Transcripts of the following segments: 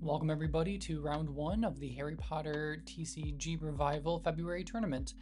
Welcome everybody to round 1 of the Harry Potter TCG Revival February tournament.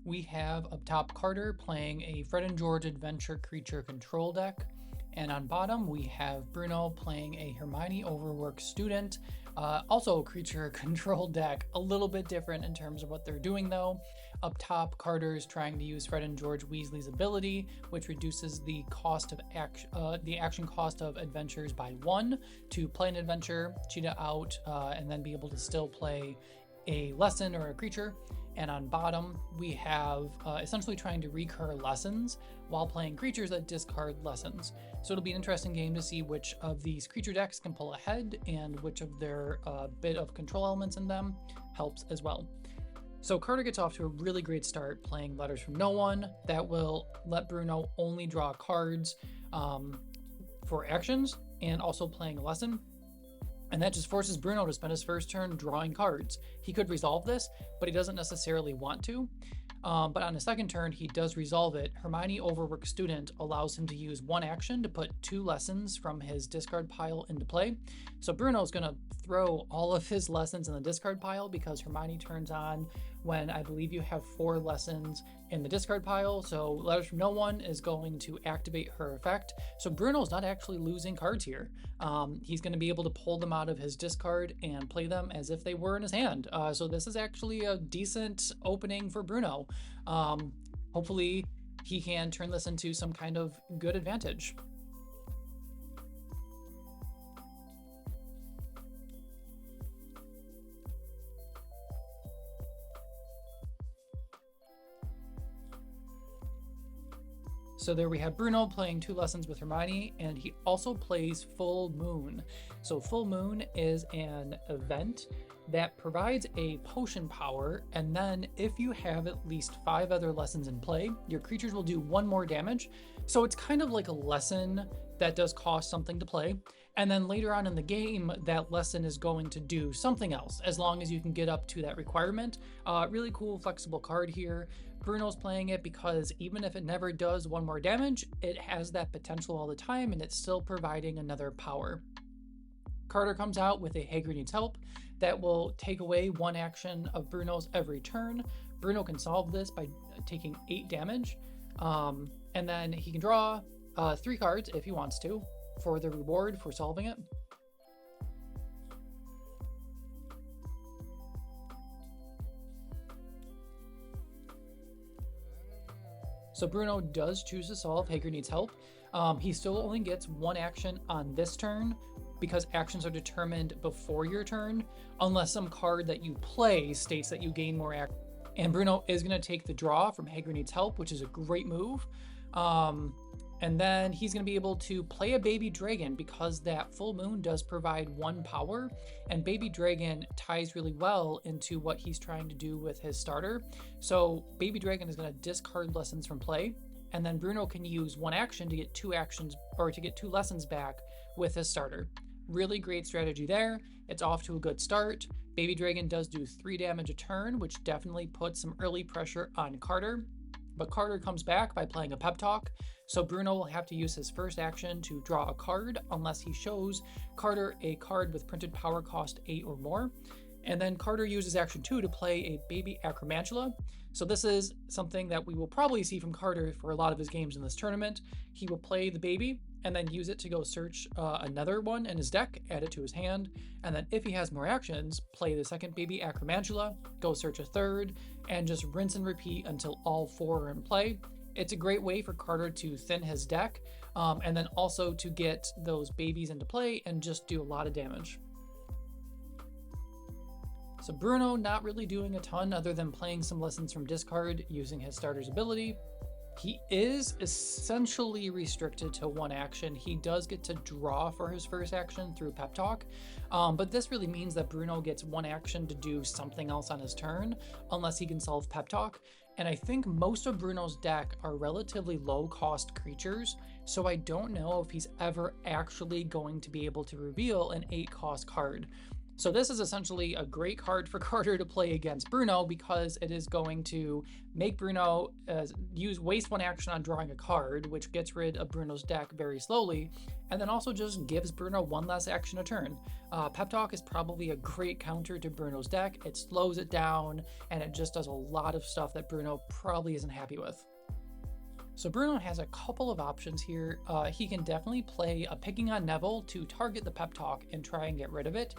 We have up top Carter playing a Fred and George Adventure Creature Control deck, and on bottom we have Bruno playing a Hermione Overworked Student, also a creature control deck, a little bit different in terms of what they're doing though. Up top, Carter is trying to use Fred and George Weasley's ability, which reduces the cost of action cost of adventures by 1 to play an adventure, cheat it out, and then be able to still play a lesson or a creature. And on bottom, we have essentially trying to recur lessons while playing creatures that discard lessons. So it'll be an interesting game to see which of these creature decks can pull ahead and which of their bit of control elements in them helps as well. So Carter gets off to a really great start playing Letters from No One. That will let Bruno only draw cards for actions and also playing a lesson. And that just forces Bruno to spend his first turn drawing cards. He could resolve this, but he doesn't necessarily want to. But on his second turn, he does resolve it. Hermione Overworked Student allows him to use one action to put 2 lessons from his discard pile into play. So Bruno's going to throw all of his lessons in the discard pile because Hermione turns on when I believe you have 4 lessons in the discard pile. So Letters from No One is going to activate her effect. So Bruno's not actually losing cards here. He's going to be able to pull them out of his discard and play them as if they were in his hand. So this is actually a decent opening for Bruno. Hopefully he can turn this into some kind of good advantage. So there we have Bruno playing 2 lessons with Hermione, and he also plays Full Moon. So Full Moon is an event that provides a potion power, and then if you have at least 5 other lessons in play, your creatures will do 1 more damage. So it's kind of like a lesson that does cost something to play, and then later on in the game, that lesson is going to do something else, as long as you can get up to that requirement. Really cool, flexible card here. Bruno's playing it because even if it never does 1 more damage, it has that potential all the time, and it's still providing another power. Carter comes out with a Hagrid Needs Help that will take away 1 action of Bruno's every turn. Bruno can solve this by taking 8 damage, and then he can draw 3 cards if he wants to for the reward for solving it. So Bruno does choose to solve Hagrid Needs Help. He still only gets 1 action on this turn because actions are determined before your turn, unless some card that you play states that you gain more action. And Bruno is going to take the draw from Hagrid Needs Help, which is a great move. And then he's going to be able to play a Baby Dragon because that Full Moon does provide 1 power, and Baby Dragon ties really well into what he's trying to do with his starter. So Baby Dragon is going to discard lessons from play, and then Bruno can use 1 action to get 2 actions, or to get 2 lessons back with his starter. Really great strategy there. It's off to a good start. Baby Dragon does do 3 damage a turn, which definitely puts some early pressure on Carter. But Carter comes back by playing a Pep Talk, so Bruno will have to use his first action to draw a card unless he shows Carter a card with printed power cost 8 or more. And then Carter uses action 2 to play a Baby Acromantula. So this is something that we will probably see from Carter for a lot of his games in this tournament. He will play the baby and then use it to go search another one in his deck, add it to his hand, and then if he has more actions, play the second Baby Acromantula, go search a third, and just rinse and repeat until all 4 are in play. It's a great way for Carter to thin his deck, and then also to get those babies into play and just do a lot of damage. So Bruno not really doing a ton other than playing some lessons from discard using his starter's ability. He is essentially restricted to 1 action. He does get to draw for his first action through Pep Talk, but this really means that Bruno gets 1 action to do something else on his turn, unless he can solve Pep Talk. And I think most of Bruno's deck are relatively low-cost creatures, so I don't know if he's ever actually going to be able to reveal an 8-cost card. So this is essentially a great card for Carter to play against Bruno because it is going to make Bruno waste one action on drawing a card, which gets rid of Bruno's deck very slowly, and then also just gives Bruno one less action a turn. Pep Talk is probably a great counter to Bruno's deck. It slows it down, and it just does a lot of stuff that Bruno probably isn't happy with. So Bruno has a couple of options here. He can definitely play a Picking on Neville to target the Pep Talk and try and get rid of it.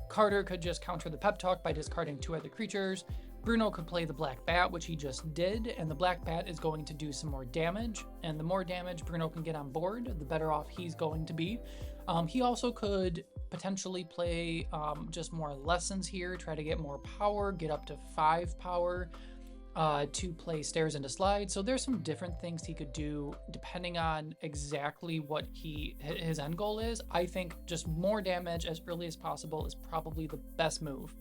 Carter could just counter the Pep Talk by discarding 2 other creatures. Bruno could play the Black Bat, which he just did, and the Black Bat is going to do some more damage, and the more damage Bruno can get on board, the better off he's going to be. He also could potentially play just more lessons here, try to get more power, get up to 5 power to play Stairs into Slides. So there's some different things he could do depending on exactly what his end goal is. I think just more damage as early as possible is probably the best move.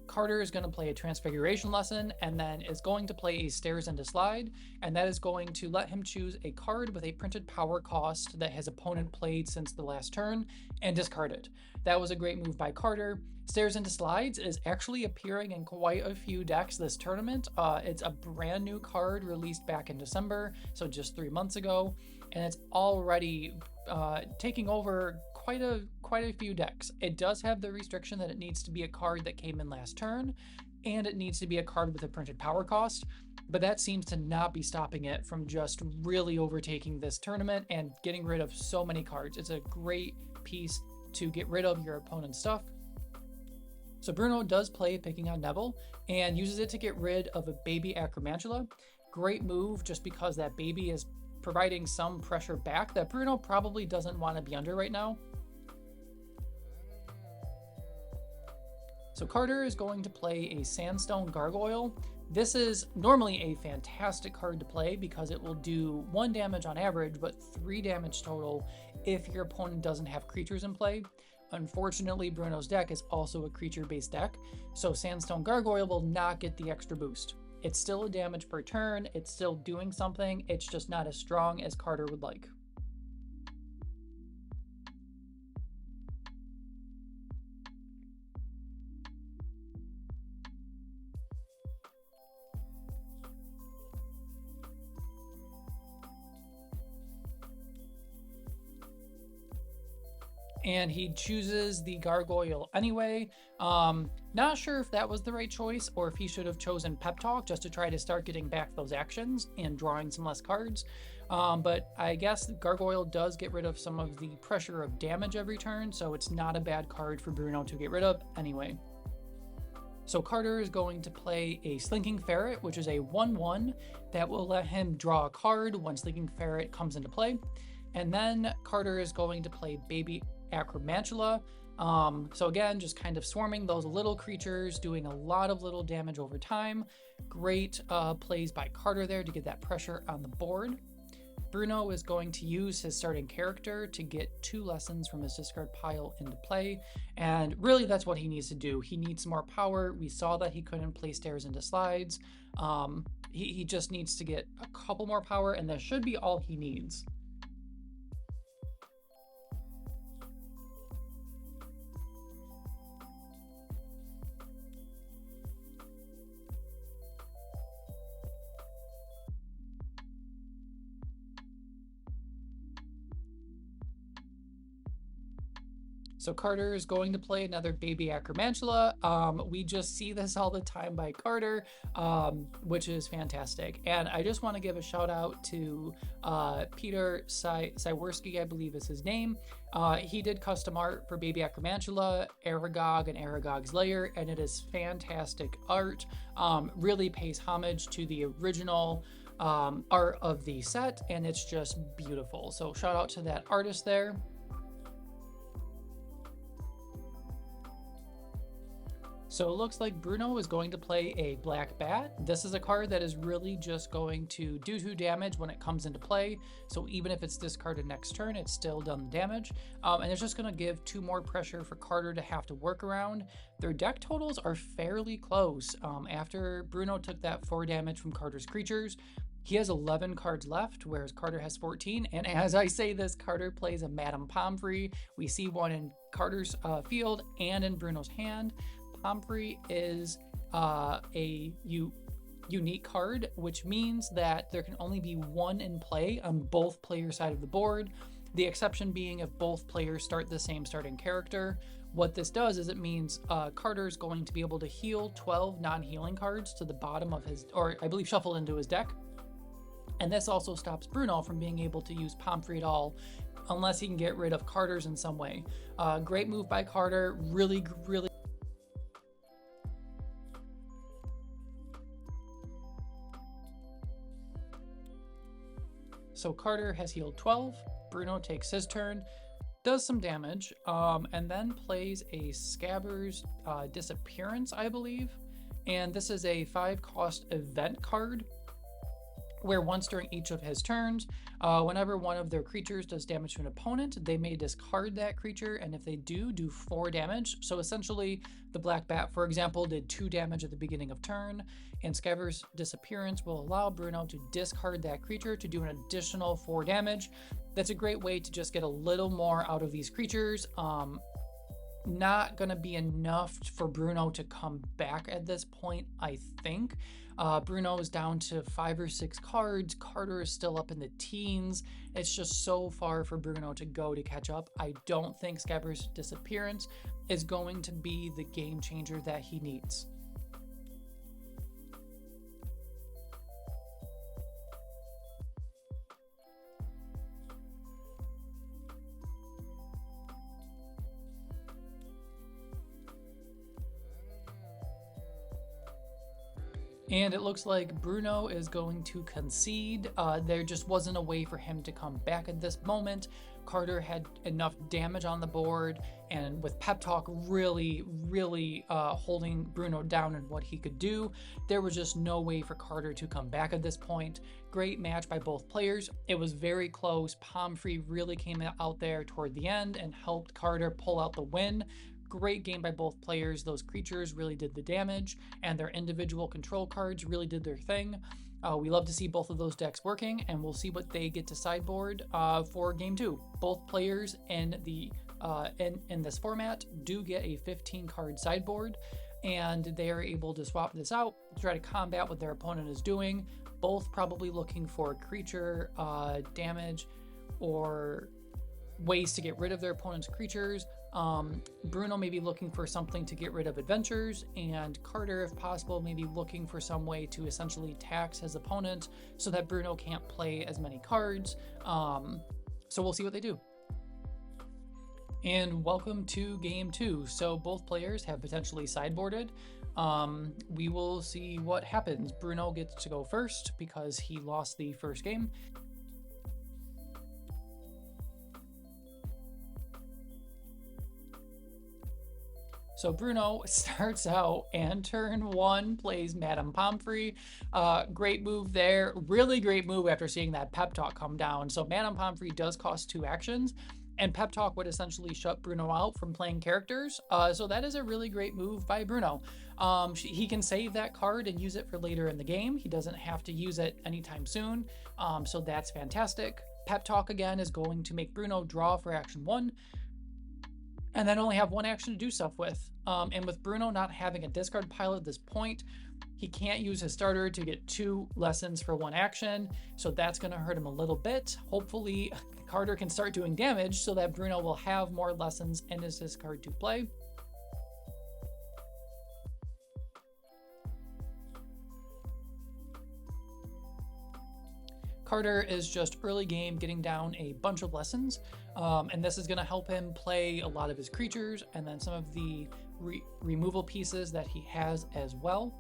Carter is going to play a Transfiguration Lesson and then is going to play a Stairs into Slide, and that is going to let him choose a card with a printed power cost that his opponent played since the last turn and discard it. That was a great move by Carter. Stairs into Slides is actually appearing in quite a few decks this tournament. It's a brand new card released back in December, so just 3 months ago, and it's already taking over quite a few decks. It does have the restriction that it needs to be a card that came in last turn, and it needs to be a card with a printed power cost, but that seems to not be stopping it from just really overtaking this tournament and getting rid of so many cards. It's a great piece to get rid of your opponent's stuff. So Bruno does play Picking on Neville and uses it to get rid of a baby Acromantula. Great move just because that baby is providing some pressure back that Bruno probably doesn't want to be under right now. So Carter is going to play a Sandstone Gargoyle. This is normally a fantastic card to play because it will do 1 damage on average, but 3 damage total if your opponent doesn't have creatures in play. Unfortunately, Bruno's deck is also a creature-based deck, so Sandstone Gargoyle will not get the extra boost. It's still a damage per turn, it's still doing something, it's just not as strong as Carter would like. And he chooses the Gargoyle anyway. Not sure if that was the right choice or if he should have chosen Pep Talk just to try to start getting back those actions and drawing some less cards. But I guess Gargoyle does get rid of some of the pressure of damage every turn, so it's not a bad card for Bruno to get rid of anyway. So Carter is going to play a Slinking Ferret, which is a 1/1 that will let him draw a card when Slinking Ferret comes into play. And then Carter is going to play Baby Acromantula. So again, just kind of swarming those little creatures, doing a lot of little damage over time. Great plays by Carter there to get that pressure on the board. Bruno is going to use his starting character to get 2 lessons from his discard pile into play, and really that's what he needs to do. He needs more power. We saw that he couldn't play Stairs into Slides. He just needs to get a couple more power, and that should be all he needs. So Carter is going to play another Baby Acromantula. We just see this all the time by Carter, which is fantastic. And I just want to give a shout out to Peter Siewerski, I believe is his name. He did custom art for Baby Acromantula, Aragog, and Aragog's Lair, and it is fantastic art. Really pays homage to the original art of the set, and it's just beautiful. So shout out to that artist there. So it looks like Bruno is going to play a Black Bat. This is a card that is really just going to do 2 damage when it comes into play. So even if it's discarded next turn, it's still done damage. And it's just going to give 2 more pressure for Carter to have to work around. Their deck totals are fairly close. After Bruno took that 4 damage from Carter's creatures, He has 11 cards left, whereas Carter has 14. And as I say this, Carter plays a Madame Pomfrey. We see one in Carter's field and in Bruno's hand. Pomfrey is a unique card, which means that there can only be one in play on both players' side of the board. The exception being if both players start the same starting character. What this does is it means Carter's going to be able to heal 12 non-healing cards to the bottom of his, or I believe shuffle into his deck. And this also stops Bruno from being able to use Pomfrey at all unless he can get rid of Carter's in some way. Great move by Carter, really. So Carter has healed 12, Bruno takes his turn, does some damage, and then plays a Scabbers Disappearance, I believe. And this is a 5-cost event card, where once during each of his turns, whenever one of their creatures does damage to an opponent, they may discard that creature, and if they do 4 damage. So essentially, the Black Bat, for example, did 2 damage at the beginning of turn, and Scabbers Disappearance will allow Bruno to discard that creature to do an additional 4 damage. That's a great way to just get a little more out of these creatures. Not going to be enough for Bruno to come back at this point, I think. Bruno is down to 5 or 6 cards. Carter is still up in the teens. It's just so far for Bruno to go to catch up. I don't think Scabbers Disappearance is going to be the game changer that he needs. And it looks like Bruno is going to concede. There just wasn't a way for him to come back at this moment. Carter had enough damage on the board, and with Pep Talk really holding Bruno down in what he could do, there was just no way for Carter to come back at this point. Great match by both players. It was very close. Pomfrey really came out there toward the end and helped Carter pull out the win. Great game by both players. Those creatures really did the damage, and their individual control cards really did their thing. We love to see both of those decks working, and we'll see what they get to sideboard for Game 2. Both players in the in this format do get a 15-card sideboard, and they are able to swap this out to try to combat what their opponent is doing. Both probably looking for creature damage or ways to get rid of their opponent's creatures. Bruno may be looking for something to get rid of adventures, and Carter, if possible, may be looking for some way to essentially tax his opponent so that Bruno can't play as many cards. So we'll see what they do. And welcome to Game 2. So both players have potentially sideboarded. We will see what happens. Bruno gets to go first because he lost the first game. So Bruno starts out and turn 1 plays Madame Pomfrey. Great move there. Really great move after seeing that Pep Talk come down. So Madame Pomfrey does cost 2 actions, and Pep Talk would essentially shut Bruno out from playing characters. So that is a really great move by Bruno. He can save that card and use it for later in the game. He doesn't have to use it anytime soon. So that's fantastic. Pep Talk again is going to make Bruno draw for action 1. And then only have 1 action to do stuff with. And with Bruno not having a discard pile at this point, he can't use his starter to get 2 lessons for 1 action, so that's going to hurt him a little bit. Hopefully, Carter can start doing damage so that Bruno will have more lessons in his discard to play. Carter is just early game getting down a bunch of lessons, and this is going to help him play a lot of his creatures and then some of the removal pieces that he has as well.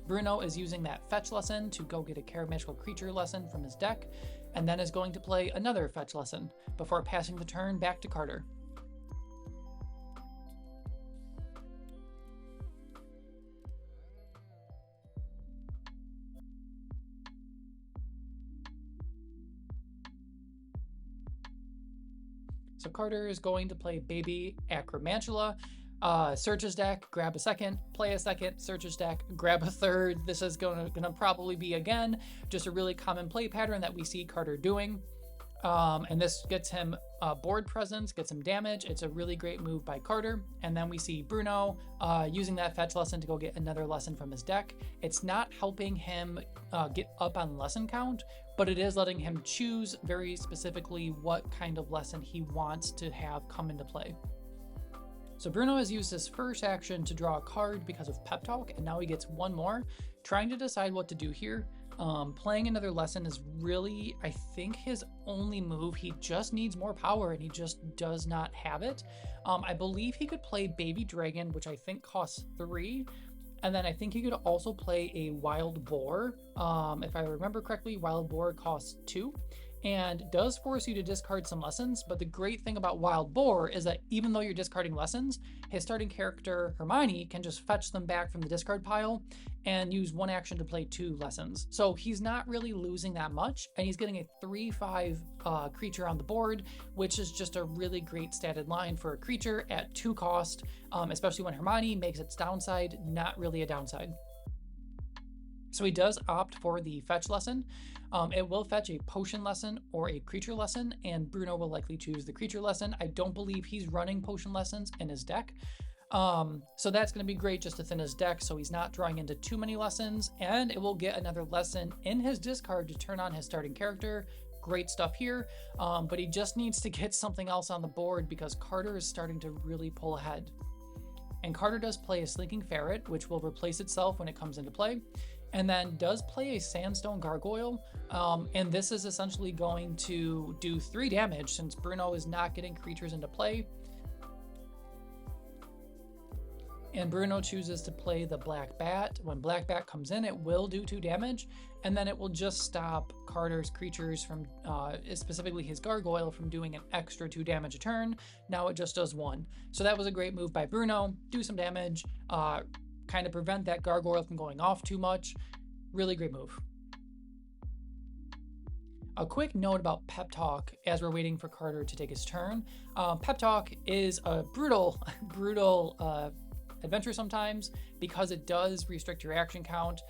Bruno is using that fetch lesson to go get a Care Magical Creature lesson from his deck, and then is going to play another fetch lesson before passing the turn back to Carter. So Carter is going to play Baby Acromantula. Search his deck, grab a second, play a second, search his deck, grab a third. This is gonna probably be, again, just a really common play pattern that we see Carter doing. And this gets him board presence, gets him damage. It's a really great move by Carter. And then we see Bruno using that fetch lesson to go get another lesson from his deck. It's not helping him get up on lesson count, but it is letting him choose very specifically what kind of lesson he wants to have come into play. So Bruno has used his first action to draw a card because of Pep Talk, and now he gets one more, trying to decide what to do here. Playing another lesson is really, I think, his only move. He just needs more power, and he just does not have it. I believe he could play Baby Dragon, which I think costs 3. And then I think he could also play a Wild Boar. If I remember correctly, Wild Boar costs 2. And does force you to discard some lessons, but the great thing about Wild Boar is that even though you're discarding lessons, his starting character Hermione can just fetch them back from the discard pile and use one action to play 2 lessons. So he's not really losing that much, and he's getting a 3/5 creature on the board, which is just a really great statted line for a creature at 2 cost, especially when Hermione makes its downside not really a downside. So he does opt for the fetch lesson. It will fetch a potion lesson or a creature lesson, and Bruno will likely choose the creature lesson. I don't believe he's running potion lessons in his deck. So that's going to be great just to thin his deck so he's not drawing into too many lessons, and it will get another lesson in his discard to turn on his starting character. Great stuff here, but he just needs to get something else on the board because Carter is starting to really pull ahead. And Carter does play a Slinking Ferret, which will replace itself when it comes into play, and then does play a Sandstone Gargoyle, and this is essentially going to do 3 damage since Bruno is not getting creatures into play. And Bruno chooses to play the Black Bat. When Black Bat comes in, it will do 2 damage, and then it will just stop Carter's creatures from, specifically his Gargoyle, from doing an extra 2 damage a turn. Now it just does 1. So that was a great move by Bruno. Do some damage, kind of prevent that Gargoyle from going off too much. Really great move. A quick note about Pep Talk as we're waiting for Carter to take his turn. Pep Talk is a brutal adventure sometimes because it does restrict your action count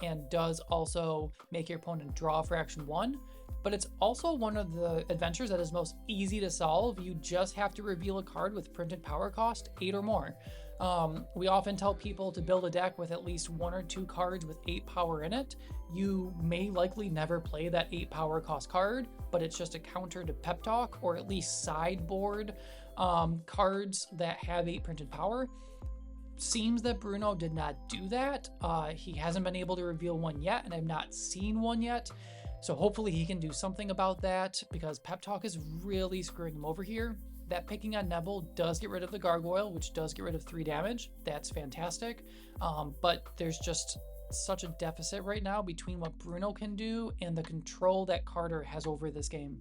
and does also make your opponent draw for action 1. But it's also one of the adventures that is most easy to solve. You just have to reveal a card with printed power cost 8 or more. We often tell people to build a deck with at least 1 or 2 cards with 8 power in it. You may likely never play that 8 power cost card, but it's just a counter to Pep Talk, or at least sideboard cards that have 8 printed power. Seems that Bruno did not do that. He hasn't been able to reveal one yet, and I've not seen one yet. So hopefully he can do something about that, because Pep Talk is really screwing him over here. That picking on Nebel does get rid of the Gargoyle, which does get rid of 3 damage. That's fantastic. But there's just such a deficit right now between what Bruno can do and the control that Carter has over this game.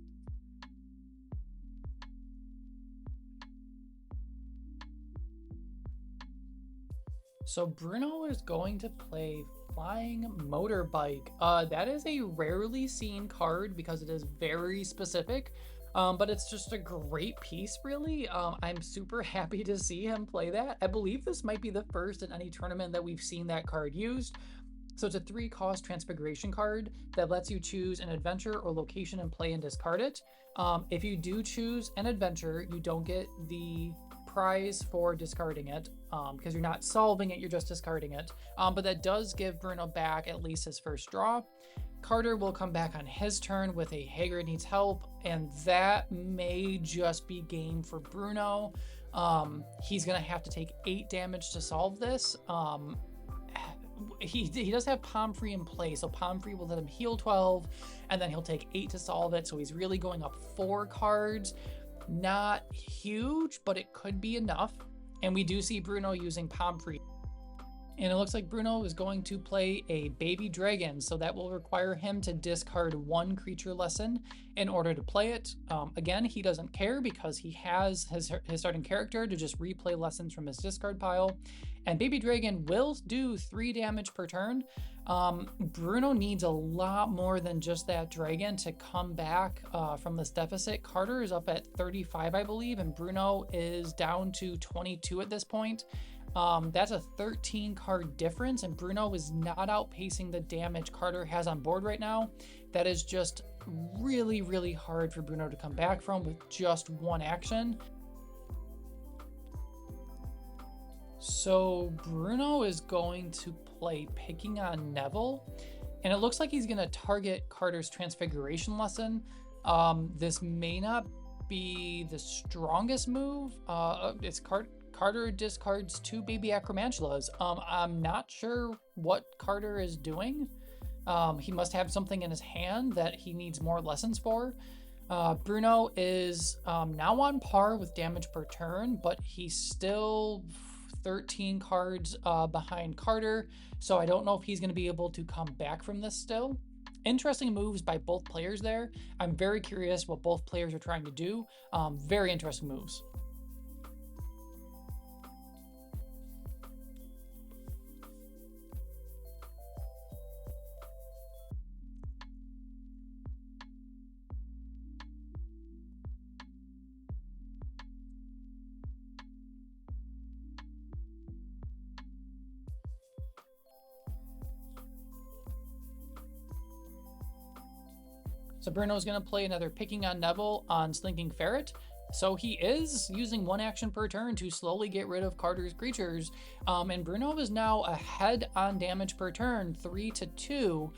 So Bruno is going to play Flying Motorbike. That is a rarely seen card because it is very specific. But it's just a great piece, really. I'm super happy to see him play that. I believe this might be the first in any tournament that we've seen that card used. So it's a 3-cost Transfiguration card that lets you choose an adventure or location and play and discard it. If you do choose an adventure, you don't get the prize for discarding it because you're not solving it, you're just discarding it. But that does give Bruno back at least his first draw. Carter will come back on his turn with a Hager Needs Help, and that may just be game for Bruno. He's going to have to take 8 damage to solve this. He does have Pomfrey in play, so Pomfrey will let him heal 12, and then he'll take 8 to solve it, so he's really going up 4 cards. Not huge, but it could be enough. And we do see Bruno using Pomfrey. And it looks like Bruno is going to play a baby dragon, so that will require him to discard 1 creature lesson in order to play it. Again, he doesn't care because he has his starting character to just replay lessons from his discard pile. And baby dragon will do 3 damage per turn. Bruno needs a lot more than just that dragon to come back from this deficit. Carter is up at 35, I believe, and Bruno is down to 22 at this point. That's a 13 card difference, and Bruno is not outpacing the damage Carter has on board right now. That is just really, really hard for Bruno to come back from with just 1 action. So Bruno is going to play Picking on Neville, and it looks like he's going to target Carter's Transfiguration lesson. This may not be the strongest move. It's Carter discards 2 baby acromantulas. I'm not sure what Carter is doing. He must have something in his hand that he needs more lessons for. Bruno is now on par with damage per turn, but he's still 13 cards behind Carter, so I don't know if he's going to be able to come back from this still. Interesting moves by both players there. I'm very curious what both players are trying to do. Very interesting moves. So Bruno's going to play another Picking on Neville on Slinking Ferret. So he is using 1 action per turn to slowly get rid of Carter's creatures. And Bruno is now ahead on damage per turn, 3-2.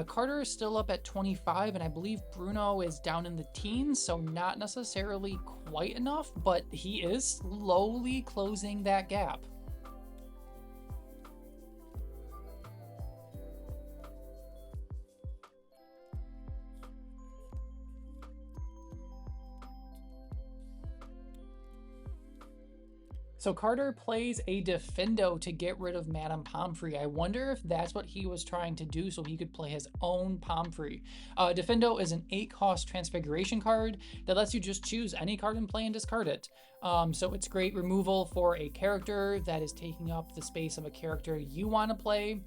Carter is still up at 25, and I believe Bruno is down in the teens, so not necessarily quite enough, but he is slowly closing that gap. So Carter plays a Defendo to get rid of Madame Pomfrey. I wonder if that's what he was trying to do so he could play his own Pomfrey. Defendo is an 8-cost Transfiguration card that lets you just choose any card in play and discard it. So it's great removal for a character that is taking up the space of a character you want to play.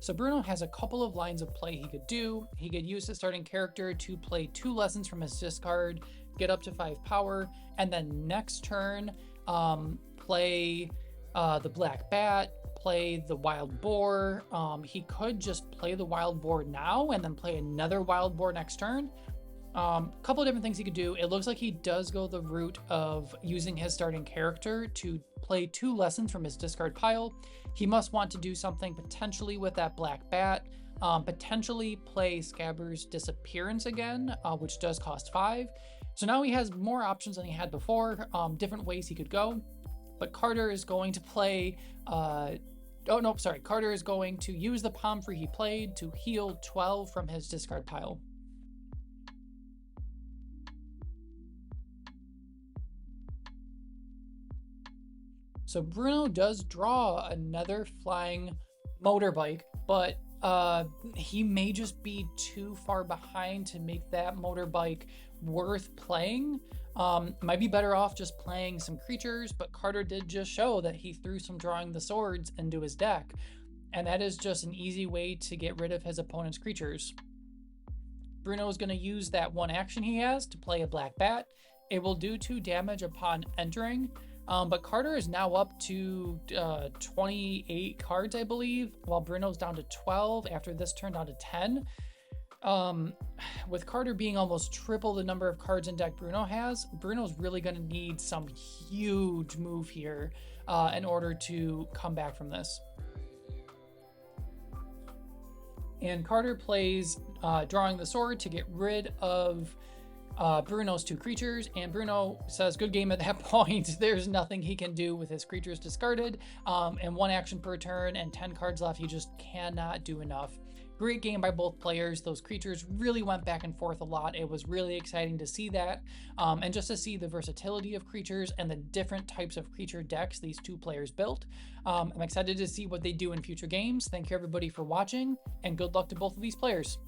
So Bruno has a couple of lines of play he could do. He could use his starting character to play 2 lessons from his discard, get up to 5 power, and then next turn play the Black Bat, play the Wild Boar. He could just play the Wild Boar now and then play another Wild Boar next turn. Couple of different things he could do. It looks like he does go the route of using his starting character to play 2 lessons from his discard pile. He must want to do something potentially with that Black Bat, potentially play Scabbers Disappearance again, which does cost 5. So now he has more options than he had before, different ways he could go. But Carter is going to play, Carter is going to use the Pomfrey he played to heal 12 from his discard pile. So Bruno does draw another flying motorbike, but he may just be too far behind to make that motorbike worth playing. Might be better off just playing some creatures, but Carter did just show that he threw some Drawing the Swords into his deck, and that is just an easy way to get rid of his opponent's creatures. Bruno is going to use that 1 action he has to play a Black Bat. It will do 2 damage upon entering. But Carter is now up to 28 cards, I believe, while Bruno's down to 12 after this turn down to 10. With Carter being almost triple the number of cards in deck Bruno has, Bruno's really going to need some huge move here in order to come back from this. And Carter plays Drawing the Sword to get rid of Bruno's 2 creatures, and Bruno says good game at that point. There's nothing he can do with his creatures discarded, and 1 action per turn and 10 cards left. He just cannot do enough. Great game by both players. Those creatures really went back and forth a lot. It was really exciting to see that, and just to see the versatility of creatures and the different types of creature decks these two players built. I'm excited to see what they do in future games. Thank you everybody for watching, and good luck to both of these players.